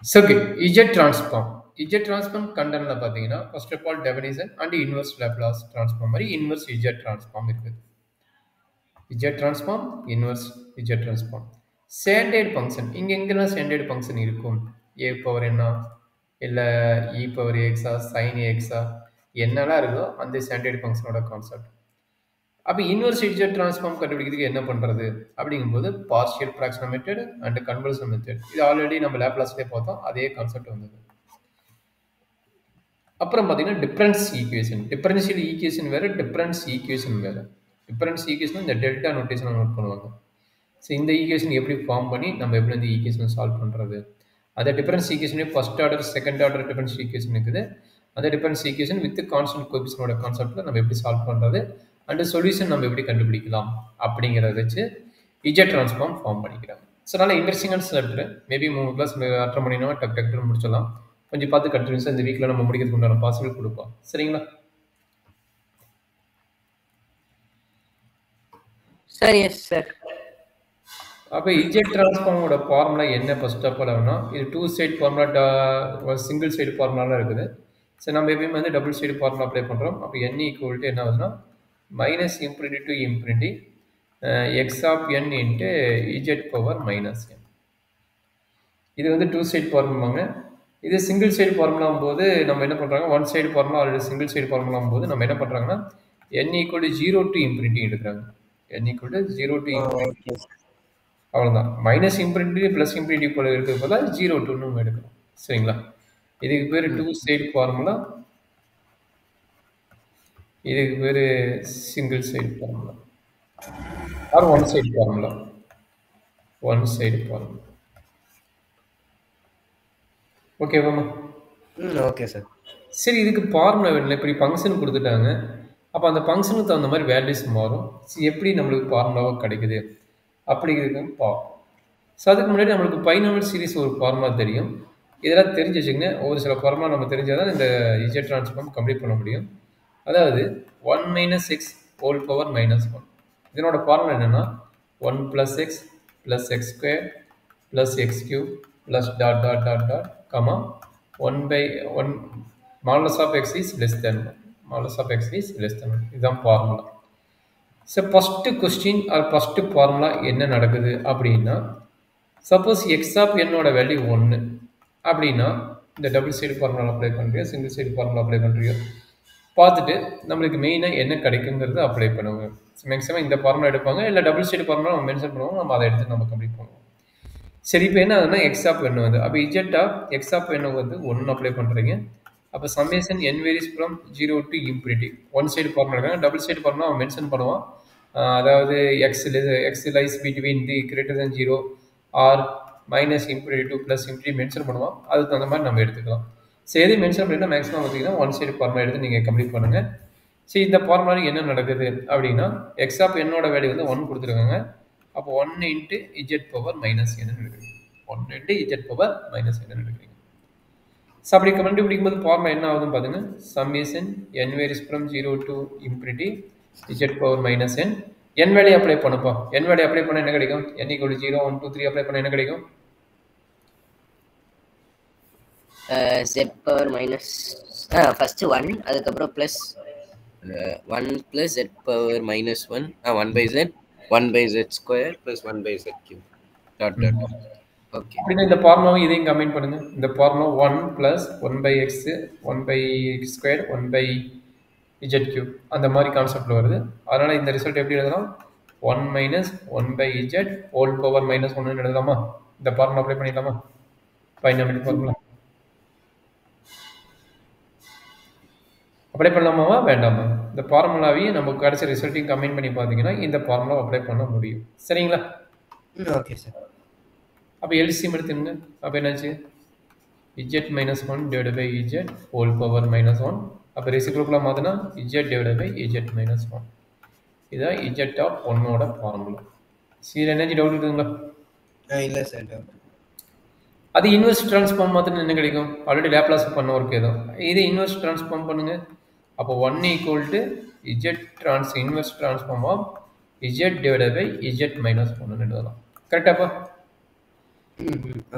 So, okay, Z transform. Z transform கண்டென்ட்ல பார்த்தீங்கன்னா first of all definition and inverse Laplace transform மாதிரி inverse Z transform இருக்குது. Z transform inverse Z transform. Standard function இங்க எங்கெல்லாம் standard function இருக்கும்? a power என்ன இல்ல e power xஆ sin xஆ என்னெல்லாம் இருக்கோ அந்த ஸ்டாண்டர்ட் ஃபங்க்ஷனோட கான்செப்ட். அப்போ இன்வெர்ஸ் Z transform கண்டுபிடிக்கிறதுக்கு என்ன பண்றது அப்படிங்கும்போது partial fractional method and conversion method இது ஆல்ரெடி நம்ம லேப்லாஸ்லேயே பார்த்தோம் அதே கான்செப்ட் வந்தது. அப்புறம் பார்த்தீங்கன்னா டிஃபரன்ஷியல் ஈக்குவேஷன் வேறு டிஃபரன்ஸ் ஈக்குவேஷன் வேறு. டிஃபரன்ஸ் ஈக்குவேஷன் இந்த டெல்டா நோட்டேஷன் நோட் பண்ணுவாங்க. ஸோ இந்த ஈக்குவேஷன் எப்படி ஃபார்ம் பண்ணி நம்ம எப்படி வந்து ஈக்குவேஷன் சால்வ் பண்ணுறது, அந்த டிஃபரன்ஸ் ஈக்குவேஷனே first order second order difference equation இருக்குது. அந்த டிஃபரன்ஸ் ஈக்குவேஷன் வித் கான்ஸ்டன்ட் கோஎஃபிஷியன்ட்டோட கான்செப்ட்டில் நம்ம எப்படி சால்வ் பண்ணுறது அண்ட் சொல்யூஷன் நம்ம எப்படி கண்டுபிடிக்கலாம் அப்படிங்கிறத வச்சு இஜெட் ட்ரான்ஸ்ஃபார்ம் ஃபார்ம் பண்ணிக்கிறாங்க. ஸோ நல்லா இன்ட்ரெஸ்டிங்கான சாப்டர். மேபி 3 கிளாஸ் அட்டெண்ட் பண்ணினா டக்கு முடிச்சிடலாம். கொஞ்சம் பார்த்து கண்டினியூஸாக இந்த வீக்கில் நம்ம முடிக்கிறதுக்கு உண்டான பாசிபிள் கொடுப்போம். சரிங்களா? Sir yes sir. அப்போ இஜெட் ட்ரான்ஸ்ஃபார்மோட ஃபார்முலா என்ன ஃபர்ஸ்ட் ஆஃப் ஆல் ஆகுனா இது 2 சைடு ஃபார்முலா சிங்கிள் சைடு ஃபார்முலாலாம் இருக்குது. ஸோ நம்ம எப்பயுமே வந்து டபுள் சைடு ஃபார்முலா அப்ளை பண்ணுறோம். அப்போ n ஈக்குவல் டு என்ன ஆகுதுன்னா minus infinity to infinity x of n into Z power minus n. இது வந்து 2 சைடு ஃபார்முலாங்க. இது சிங்கிள் சைடு ஃபார்முலாம் போது நம்ம என்ன பண்ணுறாங்க, one side formula already single side ஃபார்முலாம் போது நம்ம என்ன பண்ணுறாங்கன்னா n equal to 0 to infinity எடுக்கிறாங்க. n equal to 0 to infinity அவ்வளோதான். மைனஸ் இன்ஃபினிட்டி ப்ளஸ் இன்ஃபினிட்டி போல இருக்கிறது போல 0 டுன்னு நம்ம எடுக்கிறோம். சரிங்களா? இதுக்கு பேர் 2 சைடு ஃபார்முலா, இதுக்கு பேர் single side formula or one side formula. One side formula. ஓகேவாம்மா? Okay sir. சரி, இதுக்கு ஃபார்முலா வேணும். இப்படி ஃபங்க்ஷன் கொடுத்துட்டாங்க. அப்போ அந்த ஃபங்க்ஷனுக்கு தகுந்த மாதிரி வேல்யூஸ் மாறும். எப்படி நம்மளுக்கு ஃபார்முலாவாக கிடைக்குது அப்படிங்கிறது பார்ப்போம். ஸோ அதுக்கு முன்னாடி நம்மளுக்கு பைனாமியல் சீரிஸ் ஒரு ஃபார்முலா தெரியும். இதெல்லாம் தெரிஞ்சு வச்சுக்கோங்க. ஒரு சில ஃபார்முலா நம்ம தெரிஞ்சால் தான் இந்த இஜெட் ட்ரான்ஸ்ஃபார்ம் கம்ப்ளீட் பண்ண முடியும். அதாவது 1 minus X whole power minus 1. இதனோட ஃபார்முலா என்னென்னா 1 plus X plus X square plus X cube plus dot dot dot dot comma 1/1 modulus of X is less than 1. Modulus of X is less than 1. இதுதான் formula. So first question or first formula என்ன நடக்குது அப்படின்னா, suppose X of என்னோட value 1 அப்படின்னா இந்த double side formula apply பண்ணுறியோ single side formula apply பண்ணுறியோ பார்த்துட்டு நம்மளுக்கு மெயினாக என்ன கிடைக்குங்கிறத அப்ளை பண்ணுவாங்க. மேக்ஸிமம் இந்த ஃபார்முலா எடுப்பாங்க, இல்லை டபுள் சைடு ஃபார்முலா நம்ம மென்ஷன் பண்ணுவோம். நம்ம அதை எடுத்து நம்ம கம்ப்ளீட் பண்ணுவோம். சரி, இப்போ என்ன ஆகுதுன்னா எக்ஸ் ஆஃப் என்ன வந்து அப்போ இஜெட் ஆஃப் எக்ஸ் ஆஃப் என்ன வந்து 1 அப்ளை பண்ணுறீங்க. அப்போ summation n varies from 0 to infinity. One side formula இருக்காங்க, டபுள் சைடு ஃபார்முலா அவன் மென்ஷன் பண்ணுவான். அதாவது x lies between the greater than 0 or minus infinity to plus infinity mention பண்ணுவோம். அதுக்கு தகுந்த மாதிரி நம்ம எடுத்துக்கலாம். சரி, எது மென்ஷன் பண்ணிங்கன்னா மேக்ஸிமம் பார்த்தீங்கன்னா ஒன் சைடு ஃபார்முலா எடுத்து நீங்கள் கம்ப்ளீட் பண்ணுங்கள். சரி, இந்த ஃபார்முலாவில் என்ன நடக்குது அப்படின்னா எக்ஸ் ஆஃப் என்னோட வேல்யூ வந்து 1 கொடுத்துருக்காங்க. அப்போ 1 இன்ட்டு இஜெட் பவர் மைனஸ் என்னன்னு எடுக்கிறீங்க. 1 இன்ட்டு இஜெட் பவர் மைனஸ் என்னன்னு எடுக்கிறீங்க. ஸோ அப்படி கண்டுபிடிக்கும்போது ஃபார்முலா என்ன ஆகுதுன்னு பார்த்தீங்கன்னா summation n varies from 0 to infinity Z power minus n. n value apply பண்ணுப்பா. n வேல்யூ அப்ளை பண்ணால் என்ன கிடைக்கும்? n ஈக்குவல் 0 1 2 3 அப்ளை பண்ணால் என்ன கிடைக்கும்? z பவர் மைனஸ் ஃபர்ஸ்ட் 1, அதுக்கப்புறம் plus 1 plus z power minus 1 1 by z square plus 1 by z cube dot dot. Okay, அப்படின்னா இந்த ஃபார்முலாவை இதையும் கம்பைன் பண்ணுங்க. இந்த formula 1 plus 1 by x 1 by x square 1 by z cube அந்த மாதிரி கான்செப்டில் வருது. அதனால் இந்த ரிசல்ட் எப்படி எழுதலாம்? 1 minus 1 by z whole power minus 1 எழுதலாமா? இந்த ஃபார்முலா அப்ளை பண்ணிடலாமா? பைனாமியல் ஃபார்முலா அப்ளை பண்ணலாமாவா வேண்டாமா? இந்த ஃபார்முலாவையும் நமக்கு கிடைச்ச ரிசல்ட்டையும் கம்பைன் பண்ணி பார்த்தீங்கன்னா இந்த ஃபார்முலா அப்ளை பண்ண முடியும். சரிங்களா? Okay sir. அப்போ எல்சிஎம் எடுத்துங்க. அப்போ என்னாச்சு? Z minus 1 divide by z whole power minus 1. அப்போ ரெசிப்ரோக்கலாக மாற்றினா z divide by Z minus 1. இதுதான் இஜெட் ஆஃப் 1ஓட ஃபார்முலா. சரி, எனர்ஜி டவுட் இருக்குதுங்களா? இல்லை சார். அது இன்வெர்ஸ் ட்ரான்ஸ்ஃபார்ம் மாற்றினா என்ன கிடைக்கும்? ஆல்ரெடி லேப்லாஸ் பண்ண ஒர்க் ஏதோ இது இன்வெர்ஸ் ட்ரான்ஸ்ஃபார்ம் பண்ணுங்க. அப்போ 1 equal to Z inverse transform of Z divide by Z minus 1 எழுதலாம். கரெக்டாப்பா?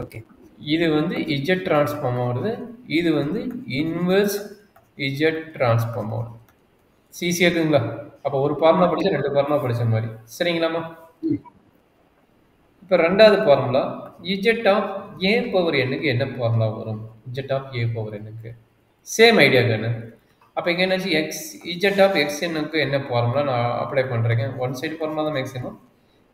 ஓகே. இது வந்து இஜெட் டிரான்ஸ்ஃபார்ம் வருது, இது வந்து இன்வெர்ஸ் இஜெட் டிரான்ஸ்ஃபார்ம் வருது. ஈஸியாக இருக்குங்களா? அப்போ ஒரு ஃபார்முலா படிச்சா 2 ஃபார்முலா படிச்ச மாதிரி. சரிங்களாம்மா? இப்போ ரெண்டாவது formula z of A power எண்ணுக்கு என்ன ஃபார்முலா வரும்? இஜெட் ஆஃப் ஏ பவர் எண்ணுக்கு சேம் ஐடியா தானே. அப்போ இங்கே என்னாச்சு, எக்ஸ் இஜெட் ஆஃப் எக்ஸ் எண்ணுக்கு என்ன ஃபார்முலா நான் அப்ளை பண்ணுறேங்க. ஒன் சைடு ஃபார்முலா தான் மேக்ஸிமம்.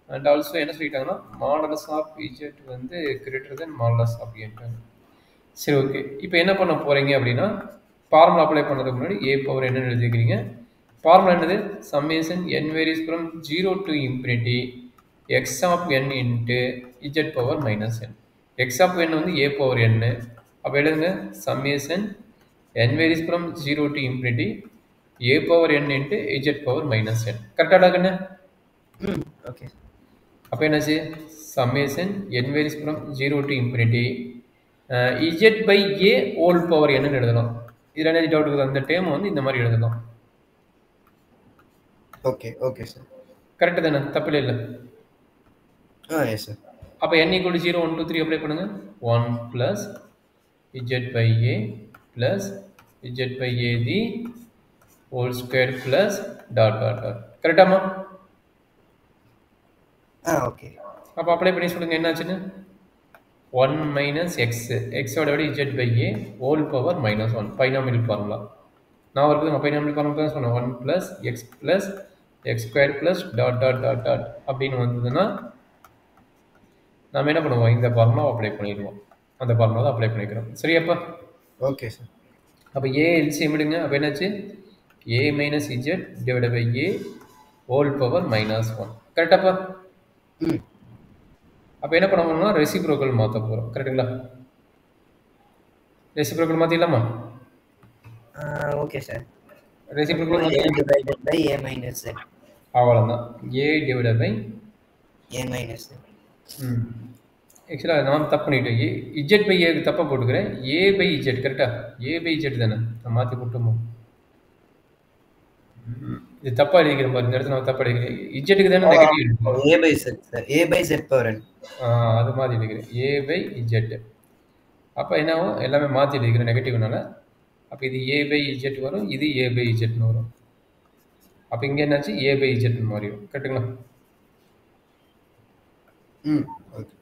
அண்ட் ஆல்சோ என்ன சொல்லிட்டாங்கன்னா மாடலஸ் ஆஃப் இஜெட் வந்து கிரேட்டர் தென் மாடலஸ் ஆஃப் ஏன்ட்டாங்க. சரி, ஓகே. இப்போ என்ன பண்ண போகிறீங்க அப்படின்னா, ஃபார்முலா அப்ளை பண்ணுறதுக்கு முன்னாடி ஏ பவர் என்னன்னு எழுதிக்கிறீங்க. ஃபார்முலா என்னது? Summation N varies from 0 to infinity X of N into Z power minus N. X of N வந்து ஏ பவர் என். அப்போ எழுதுங்க summation N varies from 0 to infinity A power N into Z power minus N. கரெக்டாக கண்ணு? Okay. அப்போ என்னாச்சு, summation N varies from 0 to infinity Z by A whole power என்னன்னு எழுதலாம். இதில் என்ன டவுட் இருக்குது? அந்த டேம் வந்து இந்த மாதிரி எழுதலாம். Okay okay sir. கரெக்டு தானே? தப்பில்லை இல்லை? Yes sir. அப்போ n = 0 1 2 3 அப்ளை பண்ணுங்க. 1 plus Z by A plus Z by A the whole square plus dot dot dot. கரெக்டாமா? ஓகே. அப்போ அப்ளை பண்ணி சொல்லுங்கள் என்னாச்சுன்னு. 1 மைனஸ் எக்ஸ், எக்ஸோட விட Z by A whole power minus 1 binomial formula. நான் இருக்குதுங்க பைனாமியல் ஃபார்முலா தான் சொன்னேன். 1 plus X square plus dot dot dot dot அப்படின்னு வந்ததுன்னா நம்ம என்ன பண்ணுவோம், இந்த ஃபார்முலா அப்ளை பண்ணிடுவோம். அந்த ஃபார்முலா தான் அப்ளை பண்ணிக்கிறோம். சரியாப்பா? Okay sir. அப்போ ஏ எல்சிஎம் எடுங்க. அப்போ என்னாச்சு, A minus Z divide by A whole power minus 1. கரெக்டாப்பா? அப்போ என்ன பண்ண போறோம்னா ரெசிப்ரோக்கல் மாற்ற போகிறோம். கரெக்டுங்களா? ரெசிப்ரோக்கல் மாற்றிடலாமா? Okay sir. Reciprocal divided by a minus z. அவ்வளோதான். A divided by a minus z. ஆக்சுவலாக நான் தப்பு பண்ணிட்டேன். இஜெட் பை ஏக்கு தப்பாக போட்டுக்கிறேன். ஏ பை இஜெட். கரெக்டாக? ஏ பை இஜெட் தானே, நான் மாற்றி போட்டுமோ. இது தப்பாக எழுதிக்கிறேன் பாரு, இந்த இடத்துல நான் தப்பாக எழுதிக்கிறேன். இஜெட்டுக்கு தானே நெகட்டிவ் இருக்கு. a by z sir. a by z power n. அது மாதிரி எழுதிக்கிறேன். ஏ பை இஜெட். அப்போ என்ன ஆகும், எல்லாமே மாற்றி எழுதிக்கிறேன் நெகட்டிவ்னால. அப்போ இது ஏ பை இஜெட் வரும், இது ஏ பை இஜெட்னு வரும். அப்போ இங்கே என்னாச்சு, ஏ பை இஜெட்னு மாறிடும். கரெக்டுங்களா? ஓகே.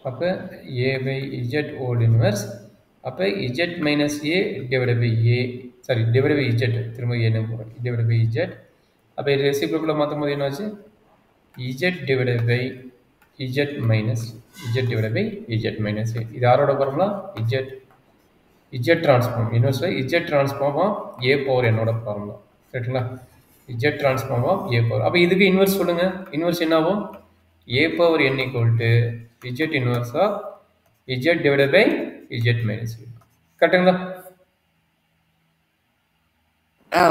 அப்போ a by z whole inverse. அப்போ z minus a divide by a, sorry divide by z, திரும்ப என்ன போகிறோம், டிவைட் பை இஜெட். அப்போ இது ரெசிப்ரோக்கலில் மாற்றும் போது என்னாச்சு, Z divide by Z minus Z divide by Z minus A. இது யாரோட formula? Z transform inverse by Z transform of A power என்னோட ஃபார்முலா. கரெக்டுங்களா? Z transform of A power. அப்போ இதுக்கு இன்வெர்ஸ் சொல்லுங்கள். இன்வெர்ஸ் என்ன ஆகும், A power n equal to Z inverse of Z divide by Z minus A. கரெக்டுங்களா?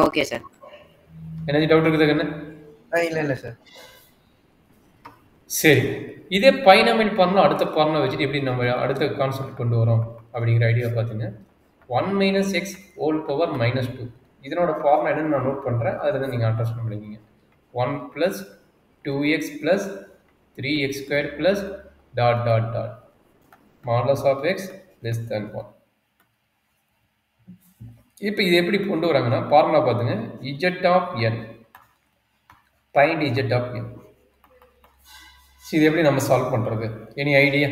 Okay sir. என்ன doubt இருக்குது கண்ணு? இல்லை சார். சரி, இதே பைனாமியல் ஃபார்முலா அடுத்த ஃபார்முலா வச்சுட்டு எப்படி நம்ம அடுத்த கான்செப்ட் கொண்டு வரோம் அப்படிங்கிற ஐடியா பார்த்துங்க. 1 minus X whole power minus 2, இதனோட ஃபார்முலா என்னன்னு நான் நோட் பண்ணுறேன். அதில் தான் நீங்கள் அண்டர்ஸ்டாண்ட் பண்ணிக்கிங்க. 1 plus 2x plus 3x square plus dot dot dot modulus of X less than 1. இப்போ இது எப்படி கொண்டு வராங்கன்னா ஃபார்முலா பார்த்துங்க. Z of N, find Z of N. இது எப்படி நம்ம சால்வ் பண்ணுறது? Any idea?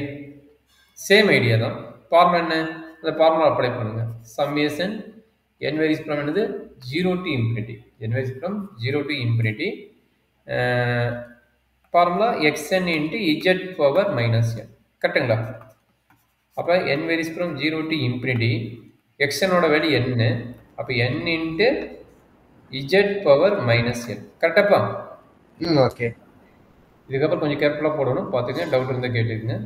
சேம் ஐடியா தான். ஃபார்முலா என்ன, அந்த ஃபார்முலா அப்ளை பண்ணுங்கள். சம்மேஷன் n வேரிஸ் ஃப்ரம் என்னது 0 to infinity, n varies from 0 to infinity formula xn into Z power minus என். கரெக்டுங்களா? அப்போ n varies from 0 to infinity, xnோட வேல்யூ n, அப்போ n into Z power minus N. கரெக்டாப்பா? Okay. இதுக்கப்புறம் கொஞ்சம் கேர்ஃபுல்லாக போடணும், பார்த்துங்க. டவுட் இருந்தால் கேட்டுக்குங்க.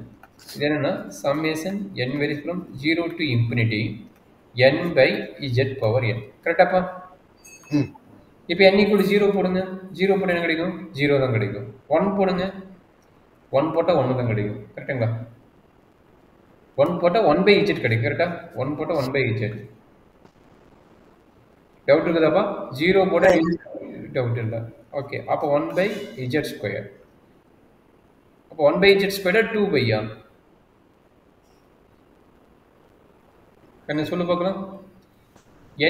இது என்னென்னா summation n varies from 0 to infinity n by z power n. கரெக்டாப்பா? இப்போ n ஈக்குவல் 0 போடுங்க. 0 போட்டால் என்ன கிடைக்கும்? 0 தான் கிடைக்கும். 1 போடுங்க. 1 போட்டால் 1 தான் கிடைக்கும். கரெக்டுங்களா? 1 போட்டால் 1 பை இஜெட் கிடைக்கும். கரெக்டாக? 1 போட்டால் 1 பை இஜெட். டவுட் இருக்குதாப்பா? 0 போட்டால் டவுட் இல்லை. ஓகே, அப்போ 1 பை இஜெட் ஸ்கொயர். அப்போ 1 பை இஜெட் ஸ்கொயர் 2 பையா? என்ன சொல்லு பார்க்கலாம்.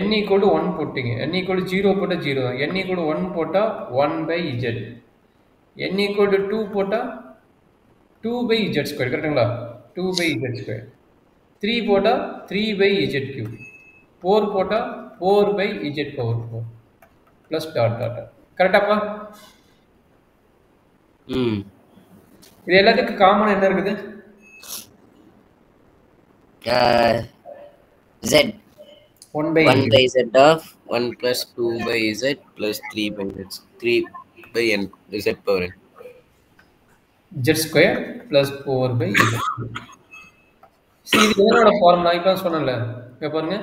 n ஈக்குவல் டு 1 போட்டீங்க. n ஈக்குவல் டு 0 போட்டால் 0 தான். n ஈக்குவல் டு 1 போட்டால் 1/z. n ஈக்குவல் டு 2 போட்டால் 2/z ஸ்கொயர். கரெக்டுங்களா? 2/z square. 3 போட்டால் 3/z கியூப். 4 போட்டால் 4/z power 4 plus dot dot dot. கரெக்டாப்பா? இது எல்லாத்துக்கும் காமன் என்ன இருக்குது? z 1/z of 1 plus 2/z plus 3/z 3/n z power n z square plus 4/z. சரி, இது என்னோட ஃபார்முலா இப்போ சொன்னல. இப்போ பாருங்க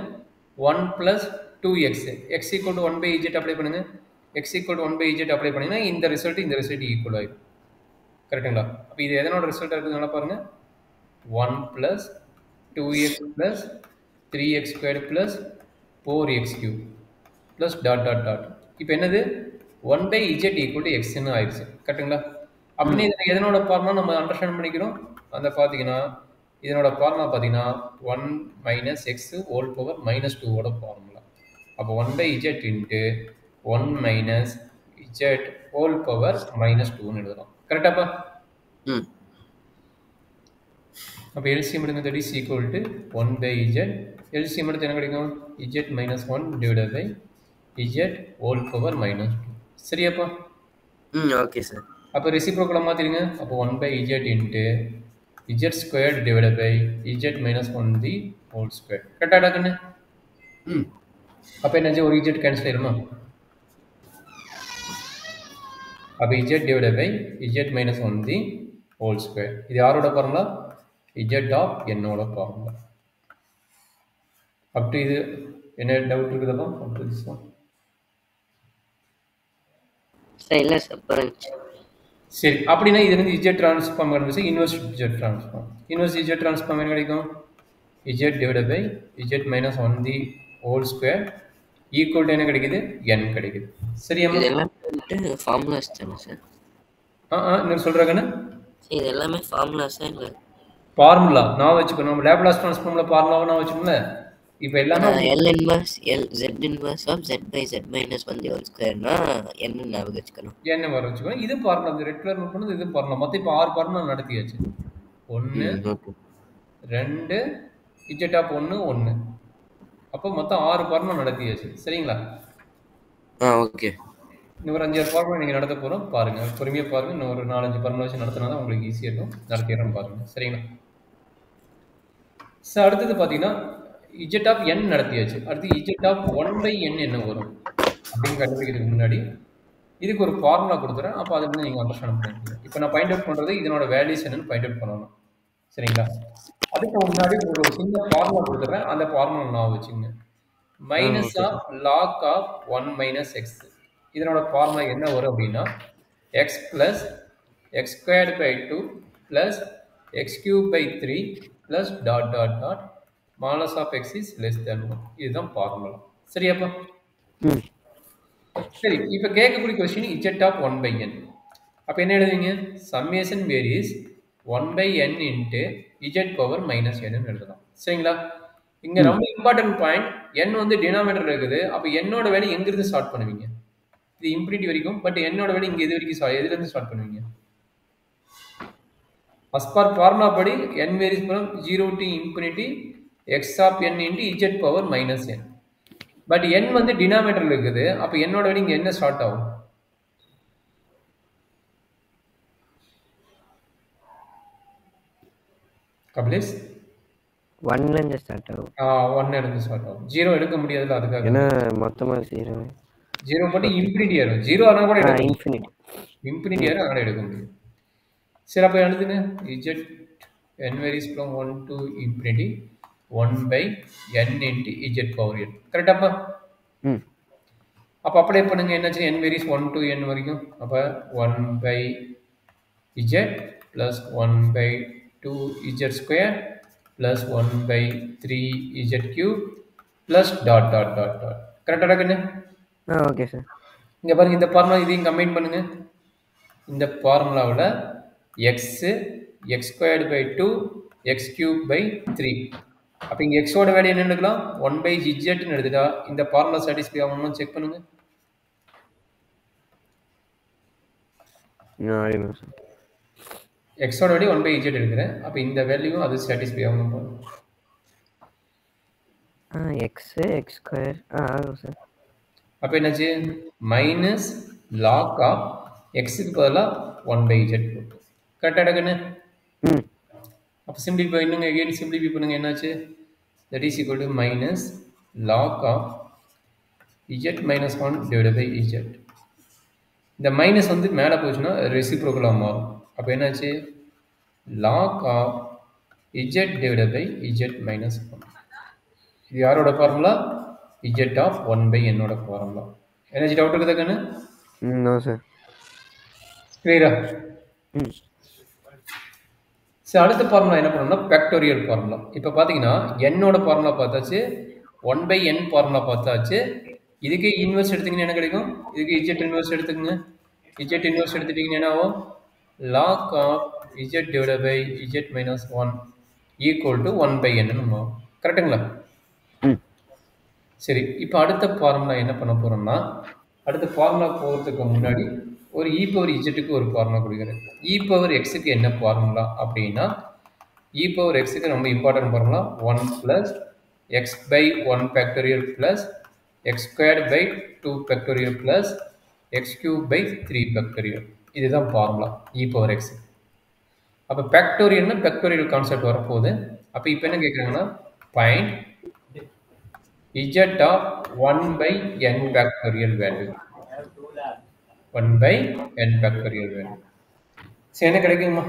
1 plus 2x x equal to 1/z apply பண்ணுங்க. x equal to 1/z apply பண்ணீங்கன்னா இந்த ரிசல்ட் ஈக்குவல் ஆகிடும். கரெக்டுங்களா? அப்போ இது எதனோட ரிசல்ட் இருக்குதுன்னா பாருங்க 1 plus 2x plus 3x squared plus 4x cube plus dot dot dot. இப்போ என்னது 1/z equal to x ன்னு ஆயிடுச்சு. கரெக்டுங்களா? அப்படின்னு இதில் எதனோட ஃபார்முலா நம்ம அண்டர்ஸ்டாண்ட் பண்ணிக்கிறோம். அந்த பார்த்தீங்கன்னா இதனோட ஃபார்முலா பார்த்தீங்கன்னா 1 minus x whole power minus 2 formula. அப்போ 1/z into 1 minus z whole power minus 2ன்னு எழுதலாம். கரெக்டாப்பா? அப்போ எல்சிஎம் எடுங்க. That is equal to 1/z. LCM எடுத்து என்ன கிடைக்கும்? z minus 1 divided by z whole power minus 2. சரியாப்பா? Okay sir. அப்போ ரெசிப்ரோக்கலாக மாற்றிடுங்க. அப்போ 1/z into z squared divided by z minus 1 the whole square. கரெக்டாக கண்ணு? அப்போ என்னாச்சு? ஒரு z கேன்சல் ஆயிருமா? அப்போ z divided by z minus 1 the whole square. இது யாரோட ஃபார்முலா? z ஆஃப் என்னோட ஃபார்முலா. அப் டு இது என்ன டவுட் இருக்குதா? Up to this one. இல்லை சார். சரி, அப்படின்னா இது வந்து z ட்ரான்ஸ்ஃபார்ம் இருந்துச்சு. Inverse z transform. Inverse z transform என்ன கிடைக்கும்? z divided by z minus 1 the whole square equal to என்ன கிடைக்குது? n கிடைக்குது. சரியா? இது எல்லாமே ஃபார்முலாஸ் தானே சார்? என்ன சொல்கிறாங்கன்னு? இது எல்லாமே ஃபார்முலாஸா இல்லை? ஃபார்முலா நான் வச்சுக்கணும். நம்ம லேப்லாஸ் ட்ரான்ஸ்ஃபார்மில் ஃபார்முலாவை நான் வச்சுக்கோங்க. இப்போ எல்லாமே L inverse Z inverse of z by z minus 1 the whole square னா என்ன ஞாபகம் வச்சுக்கணும்? என்ன வர வச்சுக்கணும். இது ஃபார்முலா. இந்த ரெட் கலர் நோட் பண்ணது இது ஃபார்முலா. மொத்தம் இப்போ 6 ஃபார்முலா நடத்தியாச்சு. 1 2 z of 1 1. அப்போ மொத்தம் 6 ஃபார்முலா நடத்தியாச்சு. சரிங்களா? ஓகே. இன்னும் ஒரு 5 ஃபார்முலா நீங்கள் நடத்த போகிறோம். பாருங்கள், பொறுமையாக பாருங்கள். இன்னும் ஒரு 4-5 ஃபார்முலா வச்சு நடத்தினா தான் உங்களுக்கு ஈஸியாக இருக்கும். நடத்திடுறோம் பாருங்கள். சரிங்களா? ஸோ அடுத்தது பார்த்தீங்கன்னா z ஆஃப் n நடத்தியாச்சு. அடுத்து z ஆஃப் 1/n என்ன வரும் அப்படின்னு கண்டுபிடிக்கிறதுக்கு முன்னாடி இதுக்கு ஒரு ஃபார்முலா கொடுத்துறேன். அப்போ அதை வந்து நீங்கள் அண்டர்ஸ்டாண்ட் பண்ணிக்கோங்க. இப்போ நான் பாயிண்ட் அவுட் பண்ணுறது இதனோட வேல்யூஸ் என்னன்னு பாயிண்ட் அவுட் பண்ணணும். சரிங்களா? அதுக்கு முன்னாடி ஒரு சின்ன ஃபார்முலா கொடுத்துட்றேன். அந்த ஃபார்முலா நான் வச்சுங்க. Minus of log of 1 minus x. இதனோட ஃபார்முலா என்ன வரும் அப்படின்னா x plus x squared by 2 plus x cubed by 3 plus dot dot dot modulus of x is less than 1. இதுதான் ஃபார்முலா. சரியாப்பா? சரி, இப்போ கேட்கக்கூடிய கொஸ்டின் z ஆஃப் 1/n. அப்போ என்ன எழுதுவீங்க? Summation varies 1/n into z power minus n எழுதலாம். சரிங்களா? இங்கே ரொம்ப இம்பார்ட்டன்ட் பாயிண்ட், n வந்து டினாமினேட்டர் இருக்குது. அப்போ என்னோட வேலை எங்கிருந்து ஸ்டார்ட் பண்ணுவீங்க? இது இன்ஃபினிட்டி வரைக்கும். பட் என்னோட வேலை இங்கே எது வரைக்கும் எதுலேருந்து ஸ்டார்ட் பண்ணுவீங்க? as per formula படி n varies from 0 to infinity x of n into z power minus n. But n வந்து டினாமினேட்டர்ல இருக்குது. அப்போ என்னோட வேலை இங்கே என்ன ஸ்டார்ட் ஆகும்? கபிலேஷ் 1ல இருந்து ஸ்டார்ட் ஆகும். 1ல இருந்து ஸ்டார்ட் ஆகும். 0 எடுக்க முடியாதுல, அதுக்காக. ஏன்னா மொத்தமாக 0 போட்டு இன்ஃபினிட்டி ஆயிரும். 0 ஆனால் கூட இன்ஃபினிட்டி ஆயிரும், அதனால எடுக்க முடியும். சரி, அப்போ எழுதுங்க z n varies from 1 to infinity 1/n into z power n. கரெக்டாப்பா? அப்போ அப்ளை பண்ணுங்க. என்னாச்சு? n varies 1 to n வரைக்கும். அப்போ 1/z plus 1/2z square plus 1/3z cube plus dot dot dot dot. கரெக்டாக கண்ணு? Okay sir. இங்கே பாருங்க, இந்த ஃபார்முலா இதையும் கம்பைன் பண்ணுங்க. இந்த ஃபார்முலாவில் x x squared by 2 x cube by 3 அப்போ இங்கே எக்ஸோட வேல்யூ என்ன எடுக்கலாம் 1/z எடுத்துட்டா இந்த ஃபார்முலா சாட்டிஸ்ஃபை ஆகணும்னு செக் பண்ணுங்க. ஆயிடும் சார். எக்ஸோட வேல்யூ 1/z எடுக்கிறேன். அப்போ இந்த வேல்யூவும் அது சாட்டிஸ்ஃபை ஆகணும் பாருங்க. எக்ஸு எக்ஸ் ஸ்கொயர் ஆகும் சார். அப்போ என்னாச்சு மைனஸ் லாக் ஆஃப் எக்ஸுக்கு பதிலாக 1/z போட்டு கரெக்டாக எடுக்கண்ணு. அப்போ சிம்பிளிஃபை பண்ணுங்க, எகெயின் சிம்பிளிஃபை பண்ணுங்க. என்னாச்சு that is equal to minus log of z minus 1 divide by z. இந்த மைனஸ் வந்து மேலே போச்சுன்னா ரெசிப்ரோக்கலாக மாறும். அப்போ என்னாச்சு log of z divide by z minus 1. இது யாரோட formula z of 1/n formula. Energy doubt இருக்குதா கண்ணு? No sir. கிளியரா? சரி, அடுத்த ஃபார்முலா என்ன பண்ணணும்னா ஃபேக்டோரியல் ஃபார்முலா. இப்போ பார்த்தீங்கன்னா என்னோட ஃபார்முலா பார்த்தாச்சு, 1/n ஃபார்முலா பார்த்தாச்சு. இதுக்கு இன்வெர்ஸ் எடுத்தீங்கன்னா என்ன கிடைக்கும்? இதுக்கு z இன்வெர்ஸ் எடுத்துக்கங்க. z இன்வெர்ஸ் எடுத்துட்டீங்கன்னா என்ன ஆகும்? Log of z divide by z minus 1 equal to 1/n ஆகும். கரெக்டுங்களா? சரி, இப்போ அடுத்த ஃபார்முலா என்ன பண்ண போகிறோம்னா, அடுத்த ஃபார்முலா போகிறதுக்கு முன்னாடி ஒரு இ பவர் இஜெட்டுக்கு ஒரு ஃபார்முலா கொடுக்குறேன். இ பவர் எக்ஸுக்கு என்ன ஃபார்முலா அப்படின்னா, இ பவர் எக்ஸுக்கு ரொம்ப important formula 1 plus x by 1 factorial plus x squared by 2 factorial plus X cube by 3 factorial. இதுதான் ஃபார்முலா இ பவர் எக்ஸ். அப்போ ஃபேக்டோரியல்னா ஃபேக்டோரியல் கான்செப்ட் வரப்போகுது. அப்போ இப்போ என்ன கேட்குறாங்கன்னா find z of 1/n factorial value. 1/n factorial value. சரி, என்ன கிடைக்குமா?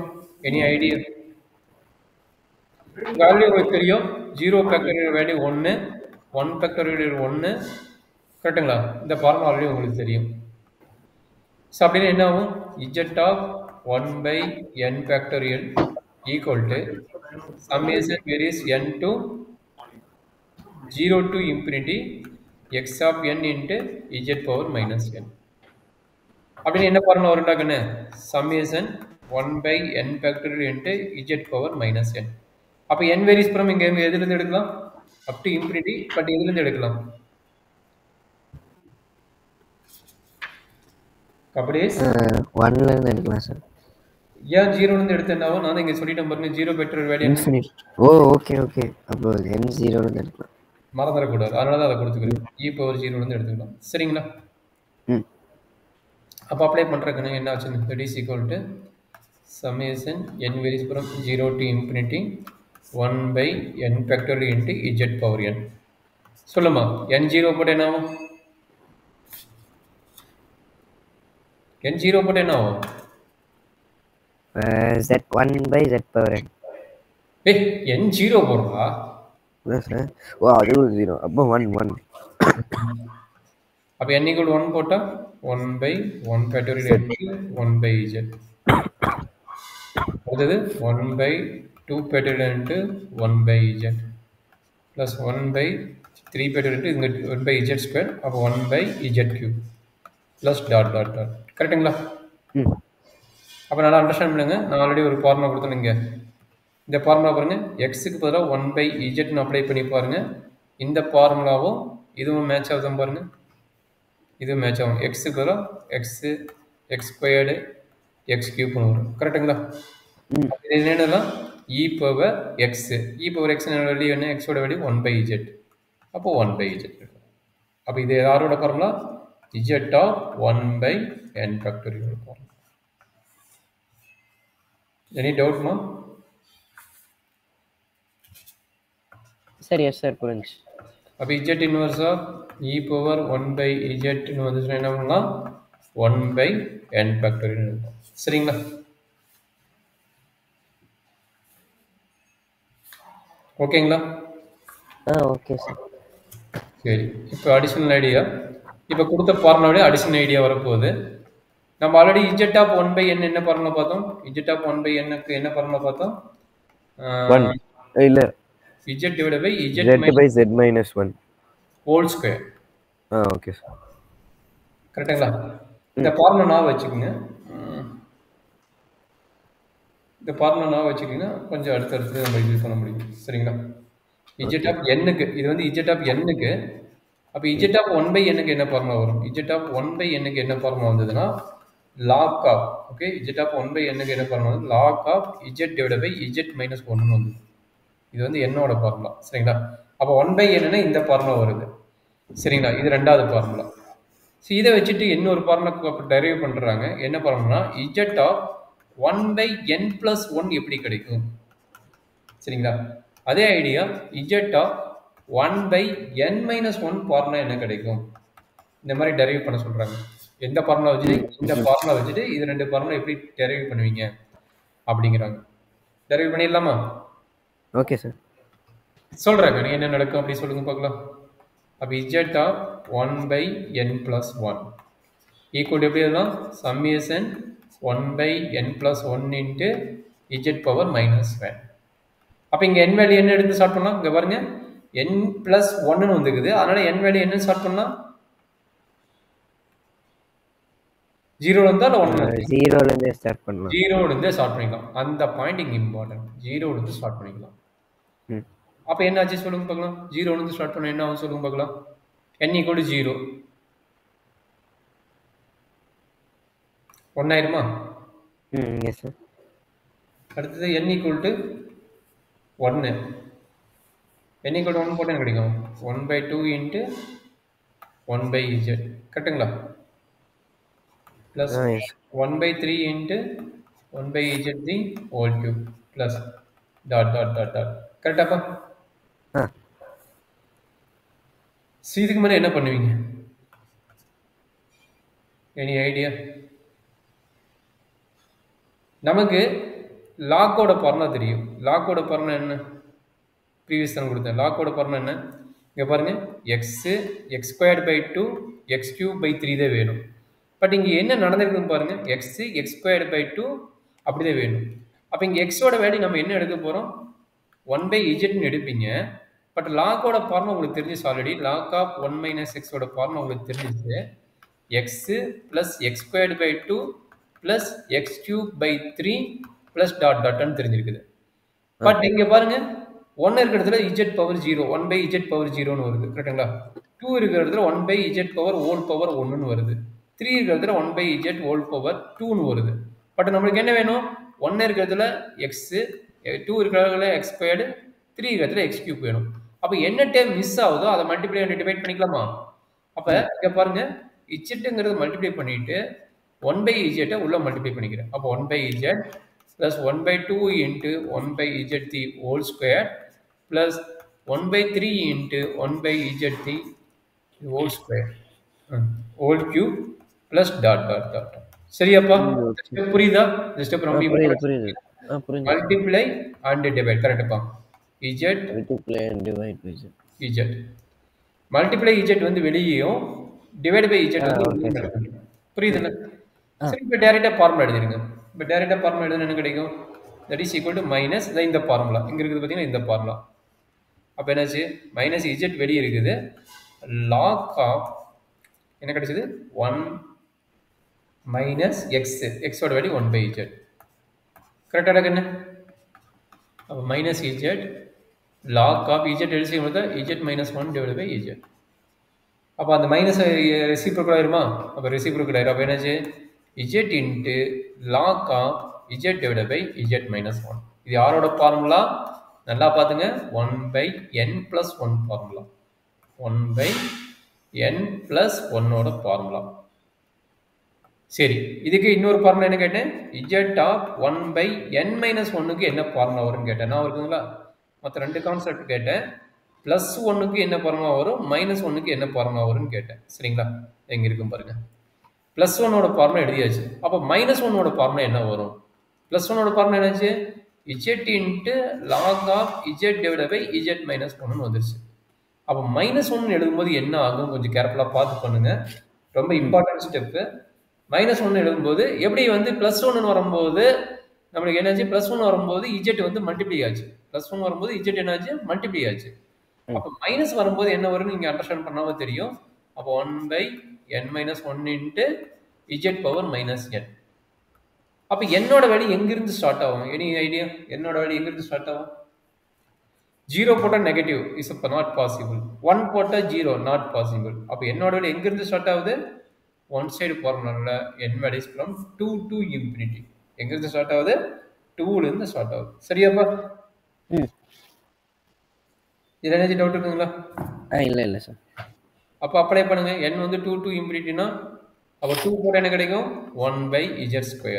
Any idea? வேல்யூ உங்களுக்கு தெரியும். 0 ஃபேக்டோரியல் வேல்யூ 1, 1 ஃபேக்டோரியல் 1. கரெக்டுங்களா? இந்த ஃபார்முலா ஆல்ரெடி உங்களுக்கு தெரியும். ஸோ அப்படின்னு என்ன ஆகும்? z of 1/n factorial equal to summation varies n to 0 to infinity x of n into z power minus n. அப்படின்னு என்ன ஃபார்முலா வரும்டாங்கன்னு summation 1/n factorial into z power minus n. அப்போ n varies from இங்கே எதுலேருந்து எடுக்கலாம்? Up to infinity. But எதுலேருந்து எடுக்கலாம்? கபடேஸ் 1லேருந்து எடுக்கலாம் சார். ஏன் 0லேருந்து எடுத்தேன்னாவும் நான் இங்கே சொல்லிட்டேன் பாருங்க, 0 ஃபேக்டரியல் வேல்யூ இன்ஃபினிட்டி. ஓ ஓகே ஓகே. அப்போ n 0லேருந்து எடுக்கலாம். மறந்துடக்கூடாது, அதனால தான் அதை கொடுத்துக்கிறேன். இ பவர் 0லேருந்து எடுத்துக்கலாம். சரிங்களா? அப்போ அப்ளை பண்ணுறதுக்குன்னு என்ன ஆச்சுன்னு that is equal to summation n varies from 0 to infinity 1/n factorial into z power n. சொல்லுமா n 0 போட்டு என்ன ஆகும்? n 0 போட்டு என்ன ஆகும்? z 1/z power n. ஏய் n 0 போடுறா. சார் ஓ அதுவும் 0. அப்போ 1 அப்போ n = 1 போட்டால் 1/1 ஃபேக்டரியல் இன்ட்டு 1/z. அடுத்தது 1/2 factorial into 1/z plus 1/3 factorial into இங்கே 1/z ஸ்கொயர். அப்போ 1/z cube plus dot dot dot. கரெக்டுங்களா? அப்போ நல்லா அண்டர்ஸ்டாண்ட் பண்ணுங்க. நான் ஆல்ரெடி ஒரு ஃபார்முலா கொடுத்தேன். இங்கே இந்த ஃபார்முலா பாருங்கள், எக்ஸுக்கு பதிலாக 1/zன்னு அப்ளை பண்ணி பாருங்கள். இந்த ஃபார்முலாவும் இதுவும் மேட்ச் ஆகுதுன்னு பாருங்கள். இதுவும் மேட்ச் ஆகும். எக்ஸுக்கு பதிலாக எக்ஸு எக்ஸ் ஸ்கொயர்டு எக்ஸ் கியூப்னு வரும். கரெக்டுங்களா? இது என்னென்னலாம் e power x. E power x value என்ன? எக்ஸோட வேல்யூ 1/z. அப்போ 1/z. அப்போ இது யாரோட formula? z of 1/n factorial formula. Any டவுட்மா? சரி எஸ் சார் புரிஞ்சு. அப்போ z inverse of e power 1/z வந்துச்சுன்னா என்ன பண்ணலாம்? 1/n ஃபேக்டரியல் இருக்கும். சரிங்களா? ஓகேங்களா? Okay sir. சரி, இப்போ அடிஷனல் ஐடியா. இப்போ கொடுத்த ஃபார்முலாவிட அடிஷனல் ஐடியா வரப்போகுது. நம்ம ஆல்ரெடி z of 1/n என்ன ஃபார்முலா பார்த்தோம்? z of 1/n-க்கு என்ன ஃபார்முலா பார்த்தோம்? 1 இல்ல z divided by z minus 1 whole square. Okay sir. கரெக்டுங்களா? இந்த ஃபார்முலா நான் வச்சுக்கோங்க. இந்த ஃபார்முலா நான் வச்சுக்கிங்கன்னா கொஞ்சம் அடுத்தடுத்து நம்ம யூஸ் பண்ண முடியும். சரிங்களா? இஜெட் ஆஃப் எண்ணுக்கு இது வந்து இஜெட் ஆஃப் எண்ணுக்கு. அப்போ இஜெட் ஆஃப் ஒன் பை எண்ணுக்கு என்ன ஃபார்முலா வரும்? இஜெட் ஆஃப் ஒன் பை எண்ணுக்கு என்ன ஃபார்முலா வந்ததுன்னா log of okay z of one by எண்ணுக்கு என்ன ஃபார்முலா வந்து log of Z divide by Z minus ஒன்னு வந்தது. இது வந்து என்னோட ஃபார்முலா சரிங்களா. அப்போ ஒன் பை என்னன்னா இந்த ஃபார்முலா வருது சரிங்களா. இது ரெண்டாவது ஃபார்முலா. ஸோ இதை வச்சுட்டு இன்னொரு ஃபார்முலா டெரைவ் பண்ணுறாங்க. என்ன formula z of one by n plus one எப்படி கிடைக்கும் சரிங்களா. அதே idea z of one by n minus one formula என்ன கிடைக்கும் இந்த மாதிரி டெரைவ் பண்ண சொல்கிறாங்க. எந்த ஃபார்முலா வச்சுட்டு இந்த ஃபார்முலா வச்சுட்டு இது ரெண்டு ஃபார்முலா எப்படி டெரைவ் பண்ணுவீங்க அப்படிங்கிறாங்க. டெரைவ் பண்ணிடலாமா? Okay sir. சொல்கிறாங்க நீ என்ன நடக்கும் அப்படி சொல்லுங்க பார்க்கலாம். அப்போ z of one by n plus one equal எப்படி இருந்தால் summation one by n plus one into Z power minus one. அப்போ இங்கே என் வேல்யூ என்ன எடுத்து ஸ்டார்ட் பண்ணலாம்? இங்கே பாருங்க என் பிளஸ் ஒன்னு வந்துக்குது. அதனால என் வேல்யூ என்ன ஸ்டார்ட் பண்ணலாம்? ஜீரோலேருந்து இல்லை ஒன்று ஜீரோலேருந்தே ஸ்டார்ட் பண்ணலாம். ஜீரோலேருந்தே ஸ்டார்ட் பண்ணிக்கலாம். அந்த பாயிண்ட் இங்கே இம்பார்ட்டன்ட். ஜீரோலேருந்து ஸ்டார்ட் பண்ணிக்கலாம். அப்போ என்ன ஆச்சு சொல்லுங்க பார்க்கலாம். ஜீரோலேருந்து ஸ்டார்ட் பண்ண என்ன ஆகும் சொல்லுங்க பார்க்கலாம். n ஈக்குவல் டு ஜீரோ ஒன்னாயிருமா? Yes sir. அடுத்தது n ஈக்குவல் டு ஒன்று n ஈக்குவல் டு ஒன் போட்டால் என்ன கிடைக்கும்? One by two into one by z கரெக்டுங்களா. Plus one by three into one by z the whole cube plus dot dot dot dot கரெக்டாப்பா? இதுக்கு மேலே என்ன பண்ணுவீங்க? Any idea? நமக்கு லாக்கோட ஃபார்முலா தெரியும். லாக்கோட ஃபார்முலா என்ன? ப்ரீவியஸ் தான் கொடுத்தேன். லாக்கோட ஃபார்முலா என்ன? இங்கே பாருங்க x x squared by two x cube by three தான் வேணும். பட் இங்கே என்ன நடந்திருக்குன்னு பாருங்க x x squared by two அப்படிதான் வேணும். அப்போ இங்கே எக்ஸோட வேல்யூ நம்ம என்ன எடுக்க போகிறோம்? ஒன் பை இஜெட்னு எடுப்பீங்க. பட் லாக்கோட ஃபார்முலா உங்களுக்கு தெரிஞ்சிச்சு already. Log of one minus எக்ஸோட ஃபார்முலா உங்களுக்கு தெரிஞ்சிச்சு. X plus x squared by two plus X cube by three plus dot டாட்னு தெரிஞ்சிருக்குது. பட் இங்கே பாருங்க ஒன்று இருக்கிற இடத்துல z power zero one by z power ஜீரோன்னு வருது கரெக்டுங்களா. டூ இருக்கிற இடத்துல one by z power whole power ஒன்றுன்னு வருது. த்ரீ இருக்கிற இடத்துல one by z whole power டூன்னு வருது. பட் நம்மளுக்கு என்ன வேணும்? ஒன்று இருக்கிறதுல எக்ஸு டூ இருக்கிறதுல எக்ஸ் ஸ்கொயர்டு த்ரீ இருக்கிறதுல எக்ஸ் கியூப் வேணும். அப்போ என்ன டைம் மிஸ் ஆகுதோ அதை மல்டிப்ளை டிவைட் பண்ணிக்கலாமா? அப்போ இங்கே பாருங்க இஜெட்டுங்கிறது மல்டிப்ளை பண்ணிட்டு ஒன் பை இஜெட்டை உள்ள மல்டிப்ளை பண்ணிக்கிறேன். அப்போ one by z plus one by two into one by z the whole square plus one by three into one by z the whole square whole cube plus dot dot dot. சரியாப்பா? புரியுதா? இந்த step ரொம்ப multiply and divide கரெக்டாப்பா. Z multiply and divide by z multiply z வந்து வெளியேயும் divide by Z வந்து புரியுதுல்ல? சரி இப்போ டேரெக்டாக ஃபார்முலா எழுதிருங்க. இப்போ டேரெக்டாக ஃபார்முலா எழுதுனா என்ன கிடைக்கும்? That is equal to minus இந்த ஃபார்முலா இங்கே இருக்குது பார்த்தீங்கன்னா இந்த ஃபார்முலா. அப்போ என்னாச்சு? மைனஸ் இஜெட் வெளியே இருக்குது. லாக் ஆஃப் என்ன கிடைச்சது? ஒன் மைனஸ் எக்ஸ் எக்ஸோட வேல்யூ ஒன் பை இஜெட் கரெக்டாக என்ன? அப்போ minus z log of z LCM கொடுத்தா z minus one divide by z. அப்போ அந்த மைனஸ் ரெசிப்ரோக்கல் ஆயிருமா? அப்போ ரெசிப்ரோக்கல் ஆயிரும். அப்போ என்னாச்சு? Z into log of Z divide by Z minus one. இது யாரோட ஃபார்முலா? நல்லா பார்த்துங்க. One by n plus one formula. One by n plus ஒன்னோட ஃபார்முலா. சரி இதுக்கு இன்னொரு ஃபார்முலா என்ன கேட்டேன்? Z of one by n minus ஒன்னுக்கு என்ன ஃபார்முலா வரும்னு கேட்டேன். நான் இருக்குங்களா? மற்ற ரெண்டு கான்செப்ட் கேட்டேன். ப்ளஸ் ஒன்னுக்கு என்ன ஃபார்முலா வரும், மைனஸ் ஒன்னுக்கு என்ன ஃபார்முலா வரும்னு கேட்டேன். சரிங்களா? எங்கே இருக்கும் பாருங்க. ப்ளஸ் ஒன்னோட ஃபார்முலா எழுதியாச்சு. அப்போ மைனஸ் ஒன்னோட ஃபார்முலா என்ன வரும்? ப்ளஸ் ஒன்னோட ஃபார்முலா என்னாச்சு? Z into log of Z divide by Z minus ஒன்னு வந்துருச்சு. அப்போ மைனஸ் ஒன்று எழுதும்போது என்ன ஆகும் கொஞ்சம் கேர்ஃபுல்லாக பார்த்து பண்ணுங்க. ரொம்ப இம்பார்ட்டன்ட் ஸ்டெப்பு. மைனஸ் ஒன்று எழுதும்போது எப்படி வந்து ப்ளஸ் ஒன்னு வரும்போது நம்மளுக்கு என்னாச்சு? ப்ளஸ் ஒன் வரும்போது இஜெட் வந்து மல்டிப்ளை ஆச்சு. ப்ளஸ் ஒன் வரும்போது இஜெட் என்னாச்சு? மல்டிப்ளை ஆச்சு. அப்போ மைனஸ் வரும்போது என்ன வரும் நீங்கள் அண்டர்ஸ்டாண்ட் பண்ணாமல் தெரியும். அப்போ one by n minus one into Z power minus n. அப்போ என்னோட வேல்யூ எங்கிருந்து ஸ்டார்ட் ஆகும்? Any idea? என்னோட வேல்யூ எங்கிருந்து ஸ்டார்ட் ஆகும்? 0 போட்டால் நெகட்டிவ் இஸ் இப்போ நாட் பாசிபிள். 1 போட்டால் 0 நாட் பாசிபிள். அப்போ என்னோட விட எங்கேருந்து ஸ்டார்ட் ஆகுது? ஒன் சைடு ஃபார்முலாவில் என் வேல்யூஸ் ஃப்ரம் 2 to infinity. எங்கேருந்து ஸ்டார்ட் ஆகுது? 2லேருந்து ஸ்டார்ட் ஆகுது. சரியாப்பா? ம் இதில் ஏதாச்சும் டவுட் இருக்குங்களா? இல்லை சார். அப்போ அப்ளை பண்ணுங்க. n வந்து 2 to infinity-னா அப்போ 2 போட்டால் என்ன கிடைக்கும்? 1/z².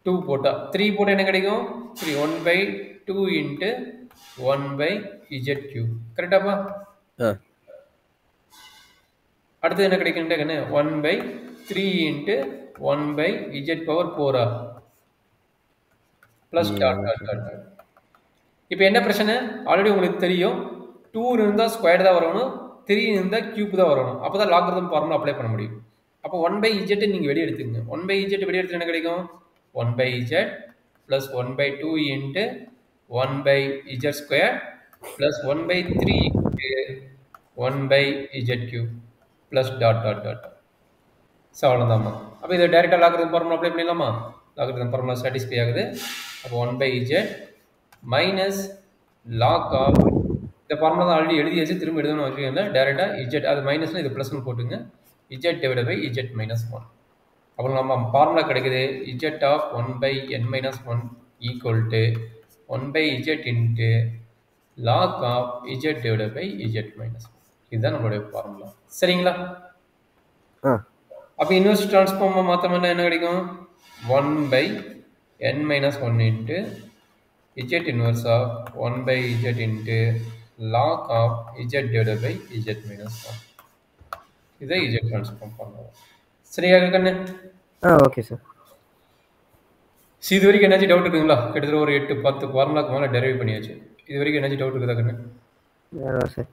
2 போட்டால் 3 போட்டால் என்ன கிடைக்கும்? 3 1/2 into 1/z³ கரெக்டாப்பா? அடுத்தது என்ன கிடைக்குன்னு 1/3 into 1/z⁴ ப்ளஸ் டாட். இப்போ என்ன பிரச்சனை? ஆல்ரெடி உங்களுக்கு தெரியும் 2 இருந்தால் ஸ்கொயர் தான் வரணும், 3 இருந்தால் கியூப் தான் வரணும். அப்போ தான் லாகரிதம் ஃபார்முலா அப்ளை பண்ண முடியும். அப்போ 1/z நீங்கள் வெளியே எடுத்துக்கங்க. 1/z வெளியே எடுத்து என்ன கிடைக்கும்? 1/z plus 1/2 into 1/z² plus 1/3 into 1/z³ plus dot. So அவ்வளோதாம்மா. அப்போ இதை டேரெக்டாக லாகரிதம் ஃபார்முலா அப்ளை பண்ணிடலாமா? லாகரிதம் ஃபார்முலா சாட்டிஸ்ஃபை ஆகுது. அப்போ 1/z மைனஸ் லாக் ஆஃப் இந்த ஃபார்முலா தான் ஆல்ரெடி எழுதியாச்சு, திரும்ப எழுதணும்னு வச்சுக்கோங்க. டேரெக்டாக இஜெட் அது மைனஸ்னால் இது ப்ளஸ்னு போட்டுங்க. Z divide by Z minus 1. அப்போ நம்ம ஃபார்முலா கிடைக்குது z of 1/n-1 equal to 1/z into log of Z divide by Z minus 1. இதுதான் நம்மளுடைய ஃபார்முலா. சரிங்களா? அப்போ இன்வெர்ஸ் ட்ரான்ஸ்ஃபார்மை மாற்றோம்னா என்ன கிடைக்கும்? 1/n-1 into z inverse of 1/z into log of z divided by z minus 1. இதை z transform பண்ணுவோம். சரியா கண்ணு? Okay sir. இது வரைக்கும் என்னாச்சும் டவுட் இருக்குங்களா? கிட்டத்தட்ட ஒரு 8-10 ஃபார்முலாக்கு மேலே டெரைவ் பண்ணியாச்சு. இது வரைக்கும் என்னாச்சும் டவுட் இருக்குதா கண்ணு? சார்